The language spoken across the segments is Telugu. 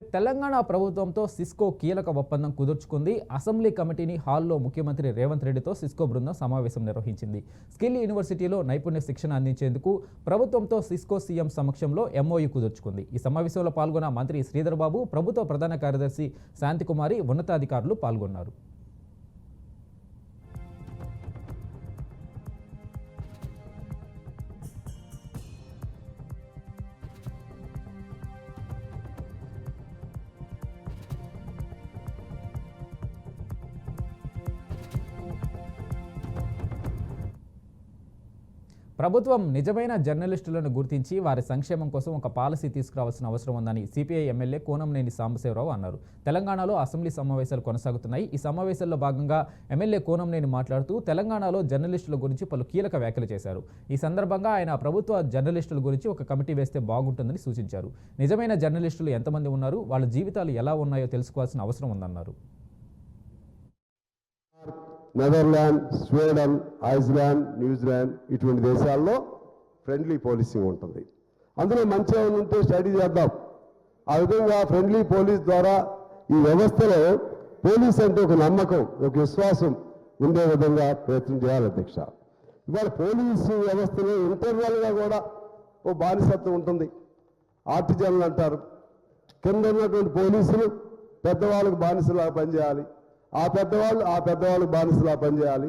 తెలంగాణ ప్రభుత్వంతో సిస్కో కీలక ఒప్పందం కుదుర్చుకుంది. అసెంబ్లీ కమిటీని హాల్లో ముఖ్యమంత్రి రేవంత్ రెడ్డితో సిస్కో బృందం సమావేశం నిర్వహించింది. స్కిల్ యూనివర్సిటీలో నైపుణ్య శిక్షణ అందించేందుకు ప్రభుత్వంతో సిస్కో సీఎం సమక్షంలో ఎంఓయూ కుదుర్చుకుంది. ఈ సమావేశంలో పాల్గొన్న మంత్రి శ్రీధర్ బాబు, ప్రభుత్వ ప్రధాన కార్యదర్శి శాంతికుమారి, ఉన్నతాధికారులు పాల్గొన్నారు. ప్రభుత్వం నిజమైన జర్నలిస్టులను గుర్తించి వారి సంక్షేమం కోసం ఒక పాలసీ తీసుకురావాల్సిన అవసరం ఉందని సిపిఐ ఎమ్మెల్యే కోనంనేని సాంబశివరావు అన్నారు. తెలంగాణలో అసెంబ్లీ సమావేశాలు కొనసాగుతున్నాయి. ఈ సమావేశాల్లో భాగంగా ఎమ్మెల్యే కోనంనేని మాట్లాడుతూ తెలంగాణలో జర్నలిస్టుల గురించి పలు కీలక వ్యాఖ్యలు చేశారు. ఈ సందర్భంగా ఆయన ప్రభుత్వ జర్నలిస్టుల గురించి ఒక కమిటీ వేస్తే బాగుంటుందని సూచించారు. నిజమైన జర్నలిస్టులు ఎంతమంది ఉన్నారు, వాళ్ళ జీవితాలు ఎలా ఉన్నాయో తెలుసుకోవాల్సిన అవసరం ఉందన్నారు. నెదర్లాండ్, స్వీడన్, ఐస్లాండ్, న్యూజిలాండ్ ఇటువంటి దేశాల్లో ఫ్రెండ్లీ పోలీసింగ్ ఉంటుంది. అందులో మంచిగా ఉంటే స్టడీ చేద్దాం. ఆ విధంగా ఫ్రెండ్లీ పోలీస్ ద్వారా ఈ వ్యవస్థలో పోలీస్ అంటే ఒక నమ్మకం, ఒక విశ్వాసం ఉండే విధంగా ప్రయత్నం చేయాలి అధ్యక్ష. ఇవాళ పోలీసు వ్యవస్థలో ఇంటర్నల్గా కూడా ఓ బానిసత్వం ఉంటుంది. ఆర్టిజన్లు అంటారు. కింద ఉన్నటువంటి పోలీసులు పెద్దవాళ్ళకు బానిసలాగా పనిచేయాలి. ఆ పెద్దవాళ్ళు బానిసలా పనిచేయాలి.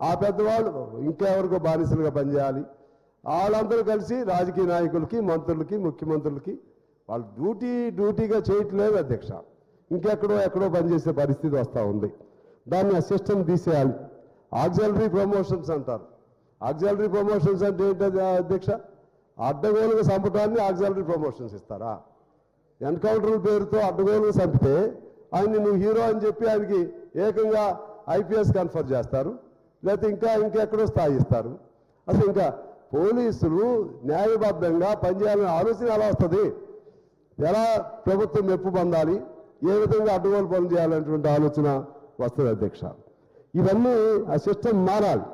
ఆ పెద్దవాళ్ళు ఇంకెవరికో బానిసలుగా పనిచేయాలి. వాళ్ళందరూ కలిసి రాజకీయ నాయకులకి, మంత్రులకి, ముఖ్యమంత్రులకి వాళ్ళు డ్యూటీగా చేయట్లేదు అధ్యక్ష. ఎక్కడో పనిచేసే పరిస్థితి వస్తూ ఉంది. దాన్ని ఆ సిస్టమ్ తీసేయాలి. ఆక్సిలరీ ప్రమోషన్స్ అంటారు. ఆక్సిలరీ ప్రమోషన్స్ అంటే ఏంటది అధ్యక్ష? అడ్డగోలుగా చంపటాన్ని ఆక్సిలరీ ప్రమోషన్స్ ఇస్తారా? ఎన్కౌంటర్ పేరుతో అడ్డగోలుగా చంపితే ఆయన్ని నువ్వు హీరో అని చెప్పి ఆయనకి ఏకంగా ఐపీఎస్ కన్ఫర్ చేస్తారు, లేకపోతే ఇంకెక్కడో స్థాయి ఇస్తారు. అసలు ఇంకా పోలీసులు న్యాయబద్ధంగా పనిచేయాలనే ఆలోచన ఎలా వస్తుంది? ఎలా ప్రభుత్వం మెప్పు పొందాలి, ఏ విధంగా అడ్డగోలు పనులు చేయాలనేటువంటి ఆలోచన వస్తుంది అధ్యక్ష. ఇవన్నీ ఆ సిస్టమ్ మారాలి.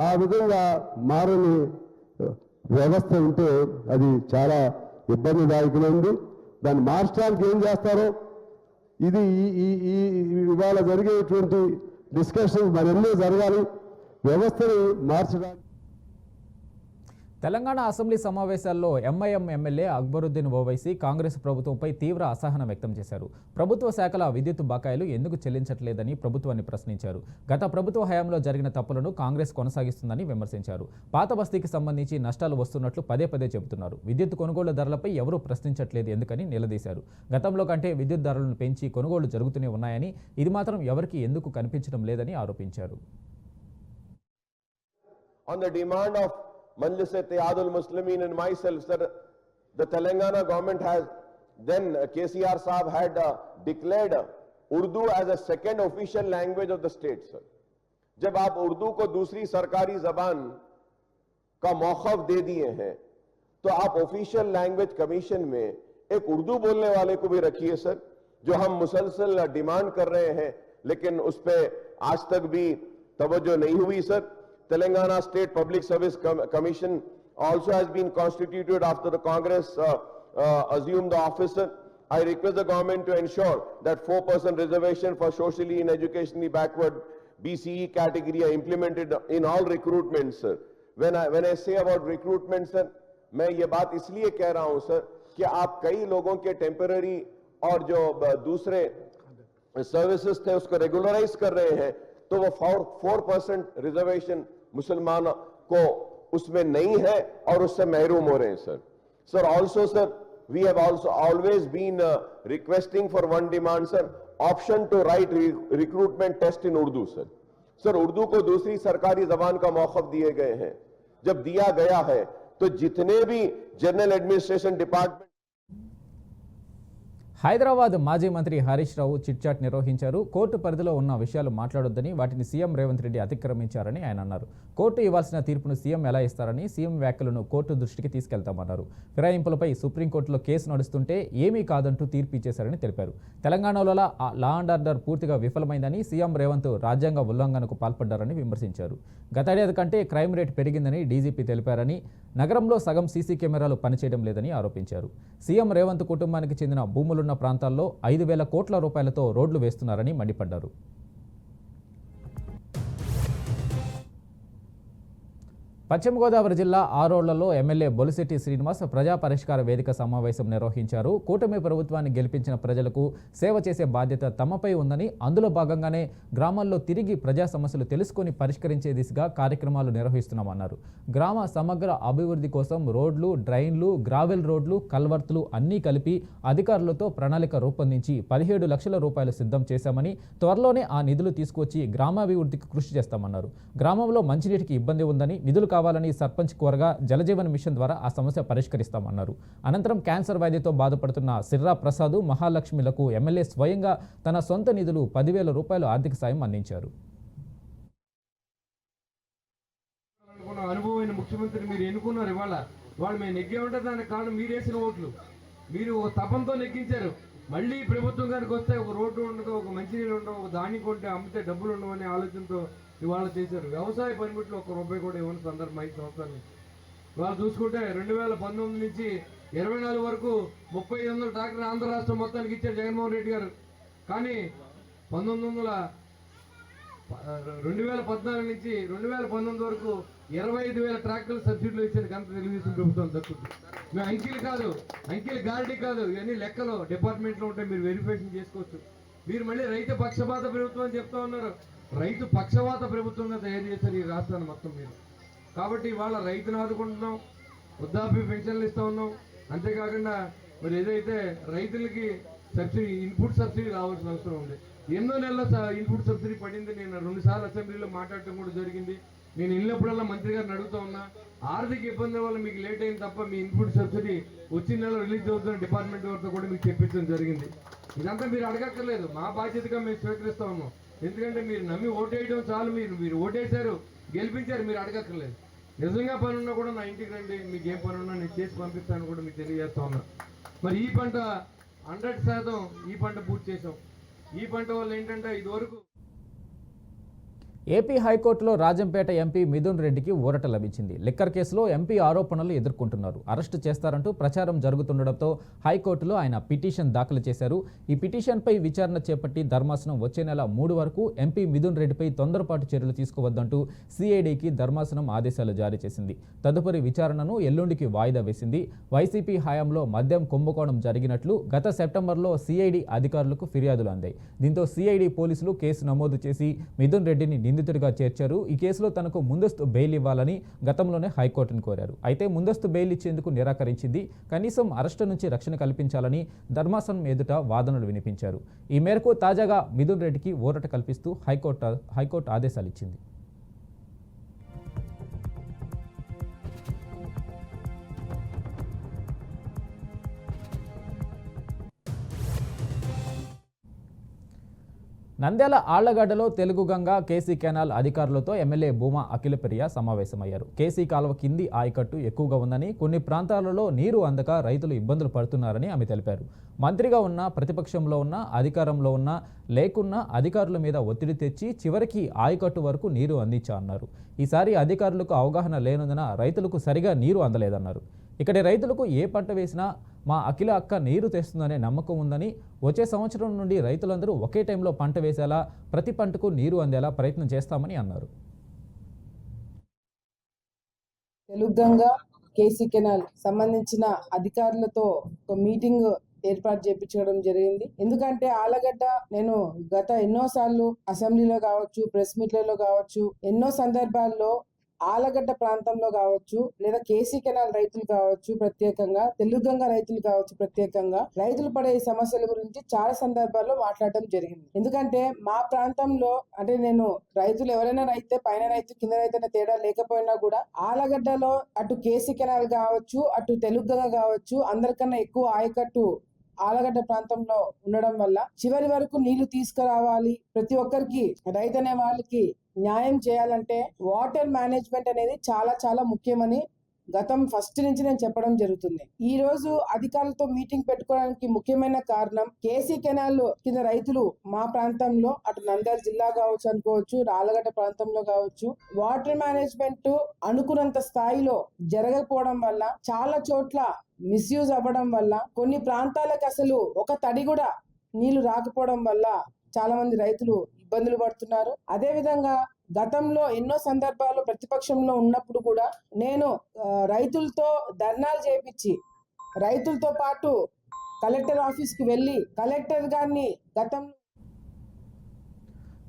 ఆ విధంగా మారని వ్యవస్థ ఉంటే అది చాలా ఇబ్బందిదాయకమైంది. దాన్ని మార్చడానికి ఏం చేస్తారో ఇది ఇవాళ జరిగేటువంటి డిస్కషన్ మరెన్నో జరగాలి. వ్యవస్థను మార్చడానికి తెలంగాణ అసెంబ్లీ సమావేశాల్లో ఎంఐఎం ఎమ్మెల్యే అక్బరుద్దీన్ ఓవైసీ కాంగ్రెస్ ప్రభుత్వంపై తీవ్ర అసహనం వ్యక్తం చేశారు. ప్రభుత్వ శాఖల విద్యుత్ బకాయిలు ఎందుకు చెల్లించట్లేదని ప్రభుత్వాన్ని ప్రశ్నించారు. గత ప్రభుత్వ హయాంలో జరిగిన తప్పులను కాంగ్రెస్ కొనసాగిస్తుందని విమర్శించారు. పాత బస్తీకి సంబంధించి నష్టాలు వస్తున్నట్లు పదే చెబుతున్నారు. విద్యుత్ కొనుగోలు ధరలపై ఎవరూ ప్రశ్నించట్లేదు ఎందుకని నిలదీశారు. గతంలో కంటే విద్యుత్ ధరలను పెంచి కొనుగోలు జరుగుతూనే ఉన్నాయని, ఇది మాత్రం ఎవరికి ఎందుకు కనిపించడం లేదని ఆరోపించారు. Majlis Ittihadul Muslimin and myself, sir, the Telangana government has, then KCR Saab had declared Urdu as a second official language of the state, sir. जब आप उर्दू को दूसरी सरकारी जबान का मौखफ दे दिए हैं, तो आप ऑफिशियल लैंग्वेज कमीशन में एक उर्दू बोलने वाले को भी रखिए सर, जो हम मुसलसल डिमांड कर रहे हैं, लेकिन उस पर आज तक भी तवज्जो नहीं हुई sir. Telangana State Public Service Commission also has been constituted after the Congress assumed the office. I request the government to ensure that 4% reservation for socially and educationally backward BCE category are implemented in all recruitments, sir. When I say about recruitment, sir, मैं ये बात इसलिए कह रहा हूं सर कि आप कई लोगों के टेम्पररी और जो दूसरे सर्विसेज थे उसको रेगुलराइज कर रहे हैं, तो वो 4% रिजर्वेशन मुसलमान को उसमें नहीं है और उससे महरूम हो रहे हैं sir. Sir, also sir, we have also always been requesting for one demand sir, option to write recruitment test in Urdu sir. Sir, Urdu को दूसरी सरकारी जबान का मौखफ दिए गए हैं. जब दिया गया है तो जितने भी जनरल एडमिनिस्ट्रेशन डिपार्टमेंट హైదరాబాద్ మాజీ మంత్రి హరీష్ రావు చిట్చాట్ నిర్వహించారు. కోర్టు పరిధిలో ఉన్న విషయాలు మాట్లాడొద్దని, వాటిని సీఎం రేవంత్ రెడ్డి అతిక్రమించారని ఆయన అన్నారు. కోర్టు ఇవ్వాల్సిన తీర్పును సీఎం ఎలా ఇస్తారని, సీఎం వ్యాఖ్యలను కోర్టు దృష్టికి తీసుకెళ్తామన్నారు. ఫిరాయింపులపై సుప్రీంకోర్టులో కేసు నడుస్తుంటే ఏమీ కాదంటూ తీర్పు ఇచ్చేశారని తెలిపారు. తెలంగాణలో లా అండ్ ఆర్డర్ పూర్తిగా విఫలమైందని, సీఎం రేవంత్ రాజ్యాంగ ఉల్లంఘనకు పాల్పడ్డారని విమర్శించారు. గతేడాది కంటే క్రైమ్ రేట్ పెరిగిందని డీజీపీ తెలిపారని, నగరంలో సగం సీసీ కెమెరాలు పనిచేయడం లేదని ఆరోపించారు. సీఎం రేవంత్ కుటుంబానికి చెందిన భూములున్న ప్రాంతాల్లో 5,000 కోట్ల రూపాయలతో రోడ్లు వేస్తున్నారని మండిపడ్డారు. పశ్చిమ గోదావరి జిల్లా ఆరోళ్లలో ఎమ్మెల్యే బొలిశెట్టి శ్రీనివాస్ ప్రజా పరిష్కార వేదిక సమావేశం నిర్వహించారు. కూటమి ప్రభుత్వాన్ని గెలిపించిన ప్రజలకు సేవ చేసే బాధ్యత తమపై ఉందని, అందులో భాగంగానే గ్రామాల్లో తిరిగి ప్రజా సమస్యలు తెలుసుకొని పరిష్కరించే దిశగా కార్యక్రమాలు నిర్వహిస్తున్నామన్నారు. గ్రామ సమగ్ర అభివృద్ధి కోసం రోడ్లు, డ్రైన్లు, గ్రావెల్ రోడ్లు, కల్వర్తులు అన్నీ కలిపి అధికారులతో ప్రణాళిక రూపొందించి 17 లక్షల రూపాయలు సిద్ధం చేశామని, త్వరలోనే ఆ నిధులు తీసుకొచ్చి గ్రామాభివృద్ధికి కృషి చేస్తామన్నారు. గ్రామంలో మంచినీటికి ఇబ్బంది ఉందని, నిధులు కావాలని సర్పంచ్ కోరగా జలజీవన్ మిషన్ ద్వారా ఆ సమస్య పరిష్కరిస్తామన్నారు. అనంతరం క్యాన్సర్ వ్యాధితో బాధపడుతున్న సిర్రా ప్రసాద్, మహాలక్ష్మిలకు ఎమ్మెల్యే స్వయంగా తన సొంత నిధులు 10,000 రూపాయలు ఆర్థిక సాయం అందించారు. అనుభవమైన ముఖ్యమంత్రి మీరు ఎన్నుకున్నారు. ఇవాళ వాళ్ళు మేము నెగ్గామంటే దానికి కారణం మీరు వేసిన ఓట్లు. మీరు ఒక తపంతో నెగ్గించారు. మళ్ళీ ప్రభుత్వం గారికి వస్తే ఒక రోడ్డు ఉండదు, ఒక మంచినీళ్ళు ఉండవు, ఒక ధాన్యం కొంటే అమ్మితే డబ్బులు ఉండవు అనే ఆలోచనతో ఇవాళ చేశారు. వ్యవసాయ పనిముట్లు ₹1 కూడా ఇవ్వని సందర్భం 5 సంవత్సరాల నుంచి. ఇవాళ చూసుకుంటే 2019 నుంచి 24 వరకు 3500 ట్రాక్టర్ ఆంధ్ర రాష్ట్రం మొత్తానికి ఇచ్చారు జగన్మోహన్ రెడ్డి గారు. కానీ 2014 నుంచి 2019 వరకు 25,000 ట్రాక్టర్లు సబ్సిడీలో ఇచ్చారు. కనుక తెలుగుదేశం ప్రభుత్వం దక్కుతుంది. మేము అంకెలు కాదు, అంకెలు గారిడీ కాదు, ఇవన్నీ లెక్కలు డిపార్ట్మెంట్లో ఉంటాయి, మీరు వెరిఫికేషన్ చేసుకోవచ్చు. మీరు మళ్ళీ రైతు పక్షపాత ప్రభుత్వం అని చెప్తా ఉన్నారు. రైతు పక్షవాత ప్రభుత్వంగా తయారు చేశారు ఈ రాష్ట్రాన్ని మొత్తం మీరు. కాబట్టి ఇవాళ రైతును ఆదుకుంటున్నాం, వృద్ధాప్య పెన్షన్లు ఇస్తూ ఉన్నాం. అంతేకాకుండా మరి ఏదైతే రైతులకి సబ్సిడీ, ఇన్పుట్ సబ్సిడీ రావాల్సిన అవసరం ఉంది. ఎన్నో నెలల ఇన్పుట్ సబ్సిడీ పడింది. నేను 2 సార్లు అసెంబ్లీలో మాట్లాడటం కూడా జరిగింది. నేను వెళ్ళినప్పుడల్లా మంత్రి గారిని అడుగుతా ఉన్నా, ఆర్థిక ఇబ్బందుల వల్ల మీకు లేట్ అయింది తప్ప మీ ఇన్పుట్ సబ్సిడీ వచ్చిన నెల రిలీజ్ అవుతున్న డిపార్ట్మెంట్ వారితో కూడా మీకు చెప్పించడం జరిగింది. ఇదంతా మీరు అడగక్కర్లేదు, మా బాధ్యతగా మేము స్వీకరిస్తా ఉన్నాం. ఎందుకంటే మీరు నమ్మి ఓటేయడం చాలు. మీరు ఓటేశారు, గెలిపించారు, మీరు అడగక్కర్లేదు. నిజంగా పని ఉన్నా కూడా నా ఇంటికి రండి, మీకు ఏం పని ఉన్నా నేను చేసి పంపిస్తాను కూడా మీకు తెలియజేస్తా ఉన్నా. మరి ఈ పంట 100% ఈ పంట పూర్తి చేసాం. ఈ పంట వల్ల ఏంటంటే ఇదివరకు ఏపీ హైకోర్టులో రాజంపేట ఎంపీ మిథున్ రెడ్డికి ఊరట లభించింది. లిక్కర్ కేసులో ఎంపీ ఆరోపణలు ఎదుర్కొంటున్నారు. అరెస్టు చేస్తారంటూ ప్రచారం జరుగుతుండటంతో హైకోర్టులో ఆయన పిటిషన్ దాఖలు చేశారు. ఈ పిటిషన్పై విచారణ చేపట్టి ధర్మాసనం వచ్చే నెల 3 వరకు ఎంపీ మిథున్ రెడ్డిపై తొందరపాటు చర్యలు తీసుకోవద్దంటూ సిఐడికి ధర్మాసనం ఆదేశాలు జారీ చేసింది. తదుపరి విచారణను ఎల్లుండికి వాయిదా వేసింది. వైసీపీ హయాంలో మద్యం కుంభకోణం జరిగినట్లు గత సెప్టెంబర్లో సిఐడి అధికారులకు ఫిర్యాదులు అందాయి. దీంతో సిఐడి పోలీసులు కేసు నమోదు చేసి మిథున్ రెడ్డిని నిందితుడిగా చేర్చారు. ఈ కేసులో తనకు ముందస్తు బెయిల్ ఇవ్వాలని గతంలోనే హైకోర్టును కోరారు. అయితే ముందస్తు బెయిల్ ఇచ్చేందుకు నిరాకరించింది. కనీసం అరెస్టు నుంచి రక్షణ కల్పించాలని ధర్మాసనం ఎదుట వాదనలు వినిపించారు. ఈ మేరకు తాజాగా మిథున్ రెడ్డికి ఊరట కల్పిస్తూ హైకోర్టు ఆదేశాలు ఇచ్చింది. నంద్యాల ఆళ్లగడ్డలో తెలుగు గంగ కేసీ కెనాల్ అధికారులతో ఎమ్మెల్యే భూమా అఖిలప్రియ సమావేశమయ్యారు. కేసీ కాలువ కింది ఆయకట్టు ఎక్కువగా ఉందని, కొన్ని ప్రాంతాలలో నీరు అందక రైతులు ఇబ్బందులు పడుతున్నారని ఆమె తెలిపారు. మంత్రిగా ఉన్న, ప్రతిపక్షంలో ఉన్న, అధికారంలో ఉన్న, లేకున్నా అధికారుల మీద ఒత్తిడి తెచ్చి చివరికి ఆయకట్టు వరకు నీరు అందించా అన్నారు. ఈసారి అధికారులకు అవగాహన లేనందున రైతులకు సరిగా నీరు అందలేదన్నారు. ఇక్కడి రైతులకు ఏ పంట వేసినా మా అఖిల అక్క నీరు తెస్తుందనే నమ్మకం ఉందని, వచ్చే సంవత్సరం నుండి రైతులందరూ ఒకే టైంలో పంట వేసేలా, ప్రతి పంటకు నీరు అందేలా ప్రయత్నం చేస్తామని అన్నారు. తెలుగు గంగ కేసీ కెనాల్ సంబంధించిన అధికారులతో ఒక మీటింగ్ ఏర్పాటు చేయించడం జరిగింది. ఎందుకంటే ఆలగడ్డ నేను గత ఎన్నోసార్లు అసెంబ్లీలో కావచ్చు, ప్రెస్ మీట్లలో కావచ్చు, ఎన్నో సందర్భాల్లో ఆలగడ్డ ప్రాంతంలో కావచ్చు, లేదా కేసీ కెనాల్ రైతులు కావచ్చు, ప్రత్యేకంగా తెలుగు గంగ రైతులు కావచ్చు, ప్రత్యేకంగా రైతులు పడే సమస్యల గురించి చాలా సందర్భాల్లో మాట్లాడడం జరిగింది. ఎందుకంటే మా ప్రాంతంలో అంటే నేను రైతులు ఎవరైనా రైతే, పైన రైతు కింద రైతు అనే తేడా లేకపోయినా కూడా ఆలగడ్డలో అటు కేసీ కెనాల్ కావచ్చు, అటు తెలుగు గంగ కావచ్చు, అందరికన్నా ఎక్కువ ఆయకట్టు ఆలగడ్డ ప్రాంతంలో ఉండడం వల్ల చివరి వరకు నీళ్లు తీసుకురావాలి. ప్రతి ఒక్కరికి రైతు అనే వాళ్ళకి న్యాయం చేయాలంటే వాటర్ మేనేజ్మెంట్ అనేది చాలా చాలా ముఖ్యమని గతం ఫస్ట్ నుంచి నేను చెప్పడం జరుగుతుంది. ఈ రోజు అధికారులతో మీటింగ్ పెట్టుకోవడానికి ముఖ్యమైన కారణం కేసీ కెనాల్ కింద రైతులు మా ప్రాంతంలో అటు నంద్యాల జిల్లా కావచ్చు అనుకోవచ్చు, ఆలగడ్డ ప్రాంతంలో కావచ్చు, వాటర్ మేనేజ్మెంట్ అనుకున్నంత స్థాయిలో జరగకపోవడం వల్ల, చాలా చోట్ల మిస్యూజ్ అవ్వడం వల్ల, కొన్ని ప్రాంతాలకు అసలు ఒక తడి కూడా నీళ్లు రాకపోవడం వల్ల చాలా మంది రైతులు ఇబ్బందులు పడుతున్నారు. అదే విధంగా గతంలో ఎన్నో సందర్భాల్లో ప్రతిపక్షంలో ఉన్నప్పుడు కూడా నేను రైతులతో ధర్నాలు చేపించి రైతులతో పాటు కలెక్టర్ ఆఫీస్కి వెళ్ళి కలెక్టర్ గారిని గతంలో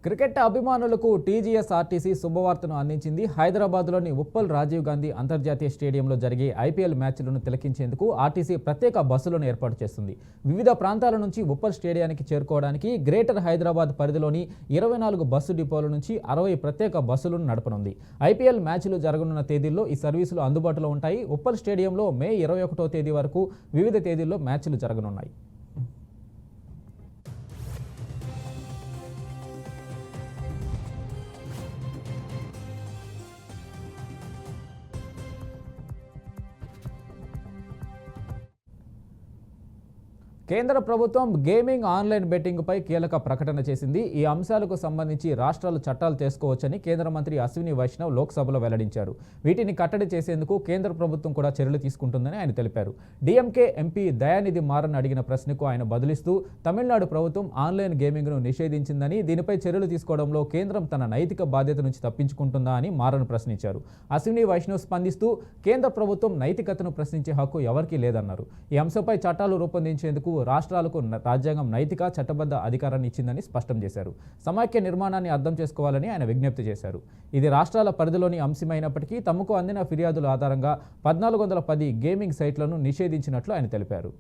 క్రికెట్ అభిమానులకు టీజీఎస్ ఆర్టీసీ శుభవార్తను అందించింది. హైదరాబాద్లోని ఉప్పల్ రాజీవ్ గాంధీ అంతర్జాతీయ స్టేడియంలో జరిగే ఐపీఎల్ మ్యాచ్లను తిలకించేందుకు ఆర్టీసీ ప్రత్యేక బస్సులను ఏర్పాటు చేస్తుంది. వివిధ ప్రాంతాల నుంచి ఉప్పల్ స్టేడియానికి చేరుకోవడానికి గ్రేటర్ హైదరాబాద్ పరిధిలోని 24 బస్సు డిపోల నుంచి 60 ప్రత్యేక బస్సులను నడపనుంది. ఐపీఎల్ మ్యాచ్లు జరగనున్న తేదీల్లో ఈ సర్వీసులు అందుబాటులో ఉంటాయి. ఉప్పల్ స్టేడియంలో మే 21వ తేదీ వరకు వివిధ తేదీల్లో మ్యాచ్లు జరగనున్నాయి. కేంద్ర ప్రభుత్వం గేమింగ్ ఆన్లైన్ బెట్టింగ్పై కీలక ప్రకటన చేసింది. ఈ అంశాలకు సంబంధించి రాష్ట్రాలు చట్టాలు చేసుకోవచ్చని కేంద్ర మంత్రి అశ్విని వైష్ణవ్ లోక్సభలో వెల్లడించారు. వీటిని కట్టడి చేసేందుకు కేంద్ర ప్రభుత్వం కూడా చర్యలు తీసుకుంటుందని ఆయన తెలిపారు. డీఎంకే ఎంపీ దయానిధి మారన్ అడిగిన ప్రశ్నకు ఆయన బదులిస్తూ తమిళనాడు ప్రభుత్వం ఆన్లైన్ గేమింగ్ను నిషేధించిందని, దీనిపై చర్యలు తీసుకోవడంలో కేంద్రం తన నైతిక బాధ్యత నుంచి తప్పించుకుంటుందా అని మారన్ ప్రశ్నించారు. అశ్విని వైష్ణవ్ స్పందిస్తూ కేంద్ర ప్రభుత్వం నైతికతను ప్రశ్నించే హక్కు ఎవరికీ లేదన్నారు. ఈ అంశంపై చట్టాలు రూపొందించేందుకు రాష్ట్రాలకు రాజ్యాంగం నైతిక చట్టబద్ధ అధికారాన్ని ఇచ్చిందని స్పష్టం చేశారు. సమాఖ్య నిర్మాణాన్ని అర్థం చేసుకోవాలని ఆయన విజ్ఞప్తి చేశారు. ఇది రాష్ట్రాల పరిధిలోని అంశమైనప్పటికీ తమకు అందిన ఫిర్యాదుల ఆధారంగా 1410 గేమింగ్ సైట్లను నిషేధించినట్లు ఆయన తెలిపారు.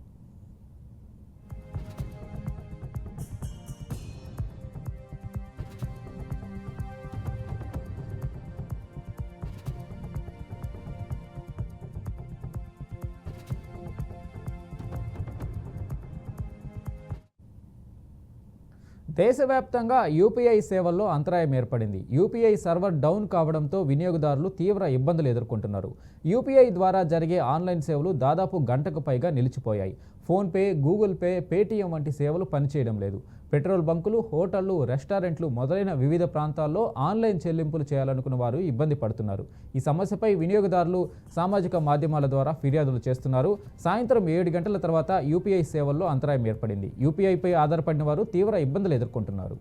దేశవ్యాప్తంగా యూపీఐ సేవల్లో అంతరాయం ఏర్పడింది. యూపీఐ సర్వర్ డౌన్ కావడంతో వినియోగదారులు తీవ్ర ఇబ్బందులు ఎదుర్కొంటున్నారు. యూపీఐ ద్వారా జరిగే ఆన్లైన్ సేవలు దాదాపు గంటకు పైగా నిలిచిపోయాయి. ఫోన్పే, గూగుల్ పే, పేటీఎం వంటి సేవలు పనిచేయడం లేదు. పెట్రోల్ బంకులు, హోటళ్లు, రెస్టారెంట్లు మొదలైన వివిధ ప్రాంతాల్లో ఆన్లైన్ చెల్లింపులు చేయాలనుకున్న వారు ఇబ్బంది పడుతున్నారు. ఈ సమస్యపై వినియోగదారులు సామాజిక మాధ్యమాల ద్వారా ఫిర్యాదులు చేస్తున్నారు. సాయంత్రం 7 గంటల తర్వాత యూపీఐ సేవల్లో అంతరాయం ఏర్పడింది. యూపీఐపై ఆధారపడిన వారు తీవ్ర ఇబ్బందులు ఎదుర్కొంటున్నారు.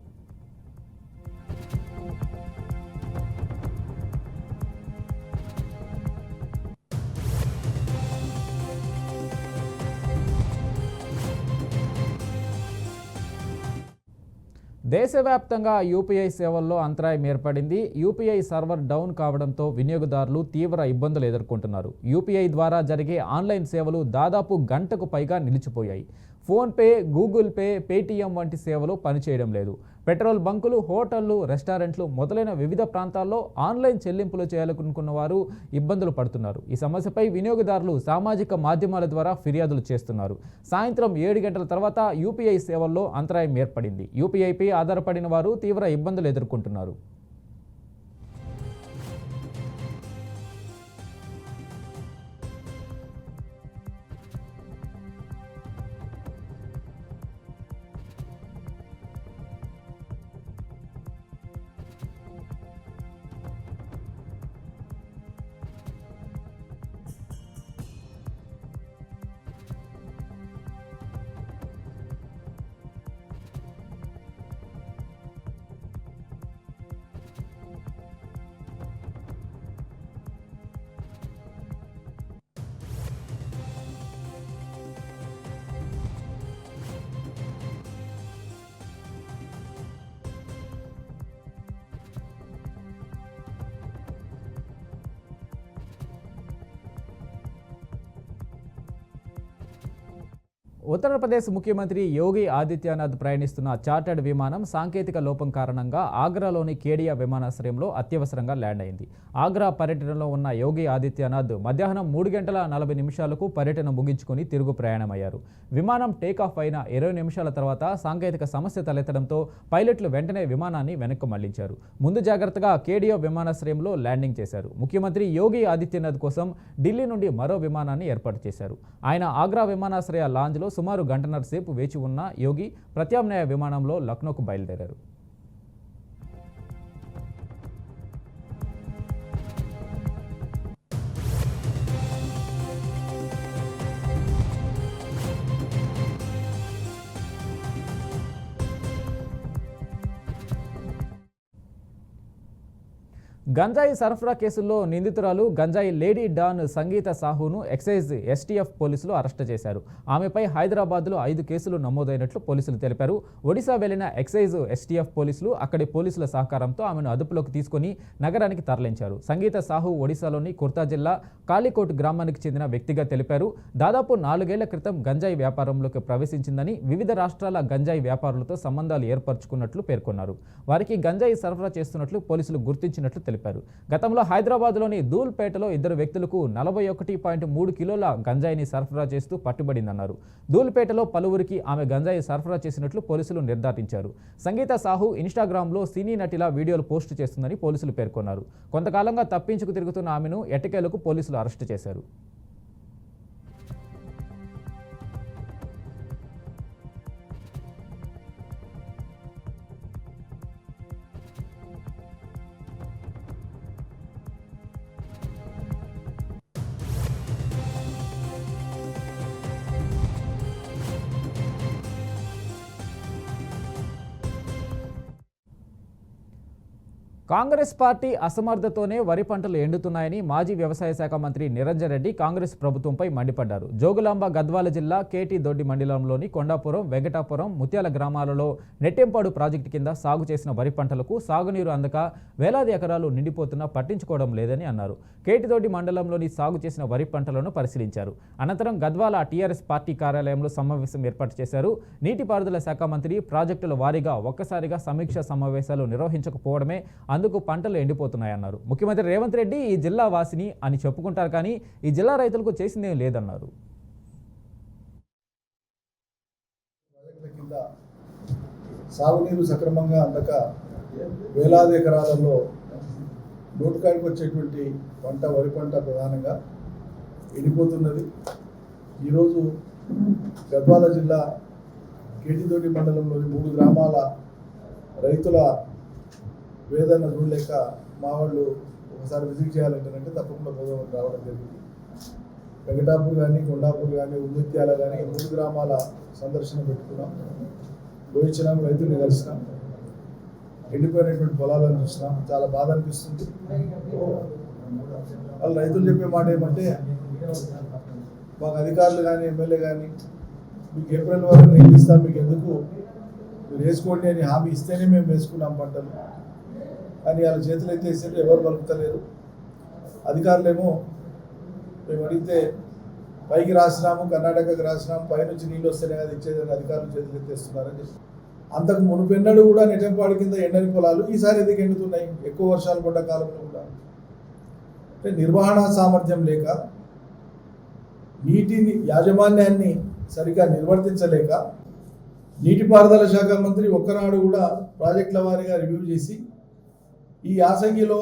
దేశవ్యాప్తంగా యూపీఐ సేవల్లో అంతరాయం ఏర్పడింది. యూపీఐ సర్వర్ డౌన్ కావడంతో వినియోగదారులు తీవ్ర ఇబ్బందులు ఎదుర్కొంటున్నారు. యూపీఐ ద్వారా జరిగే ఆన్లైన్ సేవలు దాదాపు గంటకు పైగా నిలిచిపోయాయి. ఫోన్పే, గూగుల్ పే, పేటీఎం వంటి సేవలు పనిచేయడం లేదు. పెట్రోల్ బంకులు, హోటళ్లు, రెస్టారెంట్లు మొదలైన వివిధ ప్రాంతాల్లో ఆన్లైన్ చెల్లింపులు చేయాలనుకున్న వారు ఇబ్బందులు పడుతున్నారు. ఈ సమస్యపై వినియోగదారులు సామాజిక మాధ్యమాల ద్వారా ఫిర్యాదులు చేస్తున్నారు. సాయంత్రం 7 గంటల తర్వాత యూపీఐ సేవల్లో అంతరాయం ఏర్పడింది. యూపీఐపై ఆధారపడిన వారు తీవ్ర ఇబ్బందులు ఎదుర్కొంటున్నారు. ఉత్తరప్రదేశ్ ముఖ్యమంత్రి యోగి ఆదిత్యనాథ్ ప్రయాణిస్తున్న చార్టర్డ్ విమానం సాంకేతిక లోపం కారణంగా ఆగ్రాలోని కేడియా విమానాశ్రయంలో అత్యవసరంగా ల్యాండ్ అయింది. ఆగ్రా పర్యటనలో ఉన్న యోగి ఆదిత్యనాథ్ మధ్యాహ్నం 3 గంటల 40 నిమిషాలకు పర్యటన ముగించుకుని తిరుగు ప్రయాణమయ్యారు. విమానం టేకాఫ్ అయిన 20 నిమిషాల తర్వాత సాంకేతిక సమస్య తలెత్తడంతో పైలట్లు వెంటనే విమానాన్ని వెనక్కు మళ్లించారు. ముందు జాగ్రత్తగా కేడియా విమానాశ్రయంలో ల్యాండింగ్ చేశారు. ముఖ్యమంత్రి యోగి ఆదిత్యనాథ్ కోసం ఢిల్లీ నుండి మరో విమానాన్ని ఏర్పాటు చేశారు. ఆయన ఆగ్రా విమానాశ్రయ లాంజ్లో సుమారు గంటన్నర సేపు వేచి ఉన్న యోగి ప్రత్యామ్నాయ విమానంలో లక్నోకు బయలుదేరారు. గంజాయి సరఫరా కేసుల్లో నిందితురాలు గంజాయి లేడీ డాన్ సంగీత సాహును ఎక్సైజ్ ఎస్టీఎఫ్ పోలీసులు అరెస్టు చేశారు. ఆమెపై హైదరాబాద్లో 5 కేసులు నమోదైనట్లు పోలీసులు తెలిపారు. ఒడిశా వెళ్లిన ఎక్సైజ్ ఎస్టీఎఫ్ పోలీసులు అక్కడి పోలీసుల సహకారంతో ఆమెను అదుపులోకి తీసుకుని నగరానికి తరలించారు. సంగీత సాహు ఒడిశాలోని కుర్తా జిల్లా కాళీకోట్ గ్రామానికి చెందిన వ్యక్తిగా తెలిపారు. దాదాపు 4 ఏళ్ల క్రితం గంజాయి వ్యాపారంలోకి ప్రవేశించిందని, వివిధ రాష్ట్రాల గంజాయి వ్యాపారులతో సంబంధాలు ఏర్పరచుకున్నట్లు పేర్కొన్నారు. వారికి గంజాయి సరఫరా చేస్తున్నట్లు పోలీసులు గుర్తించినట్లు తెలిపారు. గతంలో హైదరాబాద్లోని ధూల్పేటలో 2 వ్యక్తులకు 41.3 కిలోల గంజాయిని సరఫరా చేస్తూ పట్టుబడిందన్నారు. ధూల్పేటలో పలువురికి ఆమె గంజాయి సరఫరా చేసినట్లు పోలీసులు నిర్ధారించారు. సంగీత సాహు ఇన్స్టాగ్రామ్లో సినీ నటిలా వీడియోలు పోస్టు చేస్తుందని పోలీసులు పేర్కొన్నారు. కొంతకాలంగా తప్పించుకు తిరుగుతున్న ఆమెను ఎట్టకేలకు పోలీసులు అరెస్టు చేశారు. కాంగ్రెస్ పార్టీ అసమర్థతోనే వరి పంటలు ఎండుతున్నాయని మాజీ వ్యవసాయ శాఖ మంత్రి నిరంజన్ రెడ్డి కాంగ్రెస్ ప్రభుత్వంపై మండిపడ్డారు. జోగులాంబ గద్వాల జిల్లా కేటీ దొడ్డి మండలంలోని కొండాపురం, వెంకటాపురం, ముత్యాల గ్రామాలలో నెట్టెంపాడు ప్రాజెక్టు కింద సాగు చేసిన వరి పంటలకు సాగునీరు అందక వేలాది ఎకరాలు నిండిపోతున్నా పట్టించుకోవడం లేదని అన్నారు. కేటిదొడ్డి మండలంలోని సాగు చేసిన వరి పంటలను పరిశీలించారు. అనంతరం గద్వాల టీఆర్ఎస్ పార్టీ కార్యాలయంలో సమావేశం ఏర్పాటు చేశారు. నీటిపారుదల శాఖ మంత్రి ప్రాజెక్టుల వారీగా ఒక్కసారిగా సమీక్ష సమావేశాలు నిర్వహించకపోవడమే అందుకు పంటలు ఎండిపోతున్నాయన్నారు. ముఖ్యమంత్రి రేవంత్ రెడ్డి ఈ జిల్లా వాసిని అని చెప్పుకుంటారు, కానీ ఈ జిల్లా రైతులకు చేసిందేం లేదన్నారు. సాగునీరు సక్రమంగా అందక వేలాది ఎకరాలలో నోటుకాడికి వచ్చేటువంటి పంట వరి పంట ప్రధానంగా ఎండిపోతున్నది. ఈరోజు గద్వాల జిల్లా కేటిదొడ్డి మండలంలోని 3 గ్రామాల రైతుల వేదన చూడలేక మా వాళ్ళు ఒకసారి విజిట్ చేయాలంటేనంటే తప్పకుండా గోదావరి రావడం జరిగింది. వెంకటాపూర్ కానీ, కొండాపూర్ కానీ, ఉమ్మెత్యాల కానీ 3 గ్రామాల సందర్శన పెట్టుకున్నాం. పోయించినాం, రైతుల్ని కలిసినాం, ఎండిపోయినటువంటి పొలాలను చూసినాం. చాలా బాధ అనిపిస్తుంది. వాళ్ళు రైతులు చెప్పే మాట ఏమంటే, మాకు అధికారులు కానీ, ఎమ్మెల్యే కానీ మీకు ఏప్రిల్ వరకు నీళ్ళు ఇస్తాం, మీకు ఎందుకు, మీరు వేసుకోండి అని హామీ ఇస్తేనే మేము వేసుకున్నాం పంటలు. కానీ వాళ్ళ చేతులు ఎత్తేసేది ఎవరు పలుకుతలేరు. అధికారులేమో మేము అడిగితే పైకి రాసినాము, కర్ణాటకకి రాసినాము, పైనుంచి నీళ్ళు వస్తేనే కదా ఇచ్చేదని అధికారులు చేతులు ఎత్తేస్తున్నారని చెప్పి. అంతకు మునుపెన్నడూ కూడా నెట్టంపాడు కింద ఎండని పొలాలు ఈసారి ఎందుకు ఎండుతున్నాయి? ఎక్కువ వర్షాలు పడ్డ కాలంలో కూడా అంటే నిర్వహణ సామర్థ్యం లేక, నీటిని యాజమాన్యాన్ని సరిగా నిర్వర్తించలేక, నీటిపారుదల శాఖ మంత్రి ఒక్కనాడు కూడా ప్రాజెక్టుల వారీగా రివ్యూ చేసి ఈ యాసంగిలో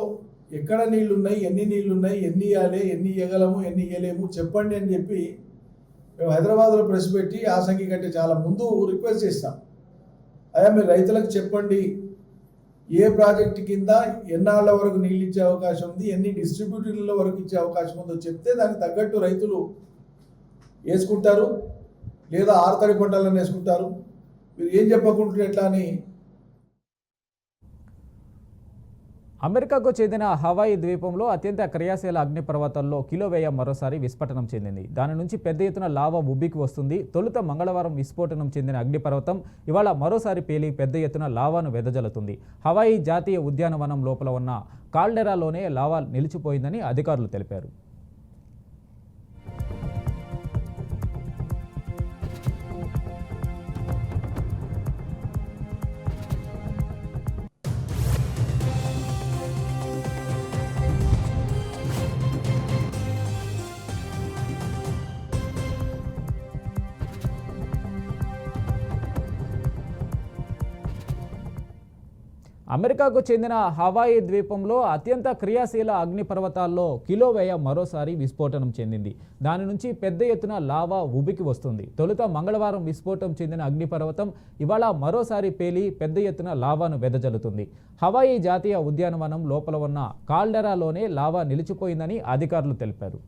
ఎక్కడ నీళ్లున్నాయి, ఎన్ని నీళ్లున్నాయి, ఎన్ని ఇవ్వాలి, ఎన్ని ఇవ్వగలము, ఎన్ని ఇవ్వలేము చెప్పండి అని చెప్పి మేము హైదరాబాద్లో ప్రెస్ పెట్టి యాసంగి కంటే చాలా ముందు రిక్వెస్ట్ చేస్తాం. అయ్యా మీరు రైతులకు చెప్పండి, ఏ ప్రాజెక్టు కింద ఎన్నాళ్ళ వరకు నీళ్ళు ఇచ్చే అవకాశం ఉంది, ఎన్ని డిస్ట్రిబ్యూటర్ల వరకు ఇచ్చే అవకాశం ఉందో చెప్తే దానికి తగ్గట్టు రైతులు వేసుకుంటారు, లేదా ఆరుతడి పంటలను వేసుకుంటారు. మీరు ఏం చెప్పకుంటే ఎట్లా అని. అమెరికాకు చెందిన హవాయి ద్వీపంలో అత్యంత క్రియాశీల అగ్నిపర్వతాల్లో కిలోవేయ మరోసారి విస్ఫోటనం చెందింది. దాని నుంచి పెద్ద ఎత్తున లావా ఉబ్బికి వస్తుంది. తొలుత మంగళవారం విస్ఫోటనం చెందిన అగ్నిపర్వతం ఇవాళ మరోసారి పేలి పెద్ద ఎత్తున లావాను వెదజల్లుతుంది. హవాయి జాతీయ ఉద్యానవనం లోపల ఉన్న కాల్డెరాలోనే లావా నిలిచిపోయిందని అధికారులు తెలిపారు. అమెరికాకు చెందిన హవాయి ద్వీపంలో అత్యంత క్రియాశీల అగ్నిపర్వతాల్లో కిలోవేయ మరోసారి విస్ఫోటనం చెందింది. దాని నుంచి పెద్ద ఎత్తున లావా ఉబికి వస్తుంది. తొలుత మంగళవారం విస్ఫోటం చెందిన అగ్నిపర్వతం ఇవాళ మరోసారి పేలి పెద్ద ఎత్తున లావాను వెదజల్లుతుంది. హవాయి జాతీయ ఉద్యానవనం లోపల ఉన్న కాల్డెరాలోనే లావా నిలిచిపోయిందని అధికారులు తెలిపారు.